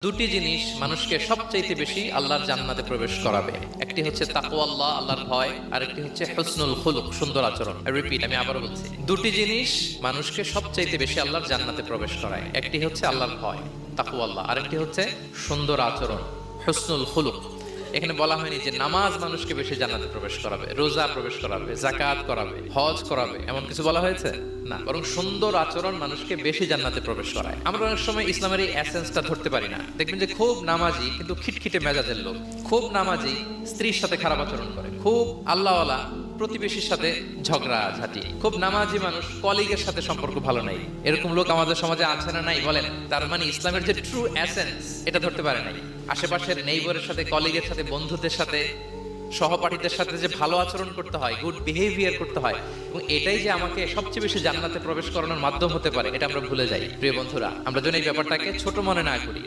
দুটি জিনিস মানুষকে সবচাইতে বেশি আল্লাহর জান্নাতে প্রবেশ করাবে। একটি হচ্ছে তাকওয়াল্লাহ, আল্লাহর ভয়, আর একটি হচ্ছে হুসনুল খুলুক, সুন্দর আচরণ। রিপিট, আমি আবারও বলছি, দুটি জিনিস মানুষকে সবচাইতে বেশি আল্লাহর জান্নাতে প্রবেশ করায়। একটি হচ্ছে আল্লাহর ভয়, তাকওয়াল্লাহ, আর একটি হচ্ছে সুন্দর আচরণ, হুসনুল খুলুক। এখানে বলা হয়নি যে নামাজ মানুষকে বেশি জান্নাতে প্রবেশ করাবে, রোজা প্রবেশ করাবে, যাকাত করাবে, হজ করাবে, এমন কিছু বলা হয়েছে না। বরং সুন্দর আচরণ মানুষকে বেশি জান্নাতে প্রবেশ করায়। আমরা অনেক সময় ইসলামের এই এসেন্সটা ধরতে পারি না। দেখবেন যে খুব নামাজি কিন্তু খিটখিটে মেজাজের লোক, খুব নামাজি স্ত্রীর সাথে খারাপ আচরণ করে, খুব আল্লাহওয়ালা প্রতিবেশীর সাথে ঝগড়া ঝাঁটি, খুব নামাজি মানুষ কলিগের সাথে সম্পর্ক ভালো নাই। এরকম লোক আমাদের সমাজে আছে না নাই বলেন? তার মানে ইসলামের যে ট্রু এসেন্স এটা ধরতে পারে নাই। আশেপাশের নেইবরের সাথে, কলিগের সাথে, বন্ধুদের সাথে, সহপাঠীদের সাথে যে ভালো আচরণ করতে হয়, গুড বিহেভিয়ার করতে হয়, এবং এটাই যে আমাকে সবচেয়ে বেশি জান্নাতে প্রবেশ করানোর মাধ্যম হতে পারে, এটা আমরা ভুলে যাই। প্রিয় বন্ধুরা, আমরা যেন এই ব্যাপারটাকে ছোট মনে না করি।